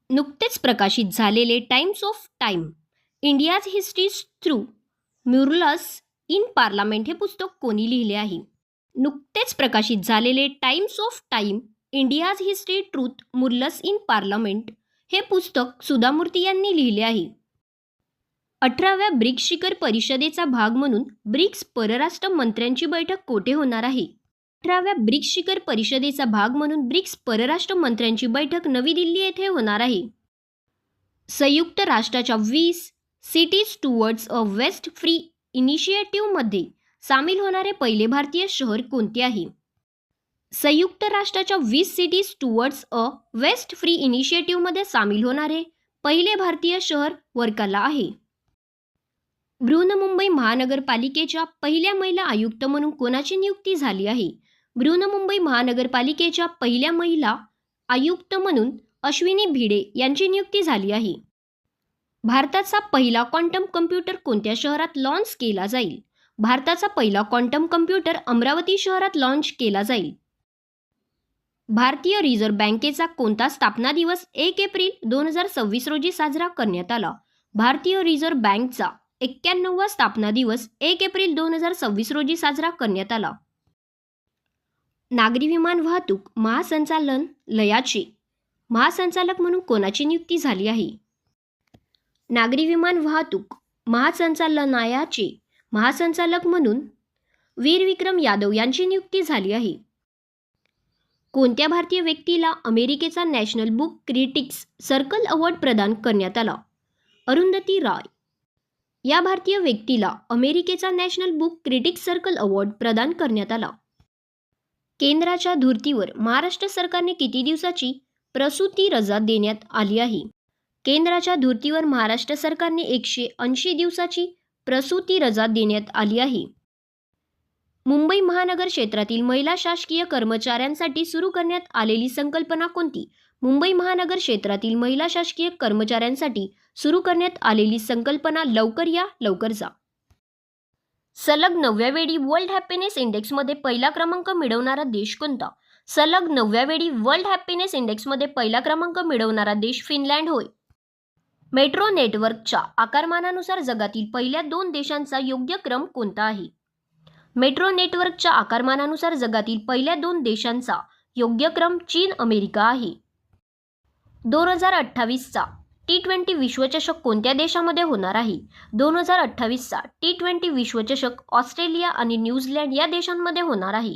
नुकतेच प्रकाशित झालेले Times of Time India's history through murals in Parliament हे पुस्तक कोणी लिहिले आहे? नुकतेच प्रकाशित झालेले Times of Time India's history truth murals in Parliament हे पुस्तक सुधा मूर्ती यांनी लिहिले आहे. 18व्या ब्रिक्स शिखर परिषदेचा भाग म्हणून ब्रिक्स परराष्ट्र मंत्र्यांची बैठक कोठे होणार आहे? 18व्या ब्रिक्स शिखर परिषदेचा भाग म्हणून ब्रिक्स परराष्ट्र मंत्र्यांची बैठक नवी दिल्ली येथे होणार आहे. संयुक्त राष्ट्राच्या 20 cities towards a waste free इनिशिएटिव्हमध्ये सामील होणारे पहिले भारतीय शहर कोणते आहे? संयुक्त राष्ट्राच्या 20 cities towards a waste free इनिशिएटिव्हमध्ये सामील होणारे पहिले भारतीय शहर वर्कला आहे. बृहन्मुंबई महानगरपालिकेच्या पहिल्या महिला आयुक्त म्हणून कोणाची नियुक्ती झाली आहे? बृहन्मुंबई महानगरपालिकेच्या पहिल्या महिला आयुक्त म्हणून अश्विनी भिडे यांची नियुक्ती झाली आहे. भारताचा पहिला क्वांटम कम्प्युटर कोणत्या शहरात लॉन्च केला जाईल? भारताचा पहिला क्वांटम कम्प्युटर अमरावती शहरात लॉन्च केला जाईल. भारतीय रिझर्व्ह बँकेचा कोणता स्थापना दिवस 1 एप्रिल 2026 रोजी साजरा करण्यात आला? भारतीय रिझर्व्ह बँकचा 91वा स्थापना दिवस 1 एप्रिल 2026 रोजी साजरा करण्यात आला. नागरी विमान वाहतूक महासंचालनालयाचे महासंचालक म्हणून कोणाची नियुक्ती झाली आहे? नागरी विमान वाहतूक महासंचालनालयाचे महासंचालक म्हणून वीर विक्रम यादव यांची नियुक्ती झाली आहे. कोणत्या भारतीय व्यक्तीला अमेरिकेचा national book critics circle award प्रदान करण्यात आला? अरुंधती रॉय या भारतीय व्यक्तीला अमेरिकेचा national book critics circle award प्रदान करण्यात आला. केंद्राच्या धर्तीवर महाराष्ट्र सरकारने किती दिवसाची प्रसूती रजा देण्यात आली आहे? केंद्राच्या धर्तीवर महाराष्ट्र सरकारने 180 दिवसाची प्रसूती रजा देण्यात आली आहे. मुंबई महानगर क्षेत्रातील महिला शासकीय कर्मचाऱ्यांसाठी सुरू करण्यात आलेली संकल्पना कोणती? मुंबई महानगर क्षेत्रातील महिला शासकीय कर्मचाऱ्यांसाठी सुरू करण्यात आलेली संकल्पना लवकर या लवकर जा. सलग 9व्या वेळी वर्ल्ड हॅपीनेस इंडेक्समध्ये पहिला क्रमांक मिळवणारा देश कोणता? सलग 9व्या वेळी वर्ल्ड हॅपीनेस इंडेक्समध्ये पहिला क्रमांक मिळवणारा देश फिनलँड होय. मेट्रो नेटवर्कच्या आकारमानानुसार जगातील पहिल्या 2 देशांचा योग्य क्रम कोणता आहे? मेट्रो नेटवर्कच्या आकारमानानुसार जगातील पहिल्या 2 देशांचा योग्य क्रम चीन अमेरिका आहे. 2028चा T20 विश्वचषक कोणत्या देशामध्ये होणार आहे? 2028चा T20 विश्वचषक ऑस्ट्रेलिया आणि न्यूझीलंड या देशांमध्ये होणार आहे.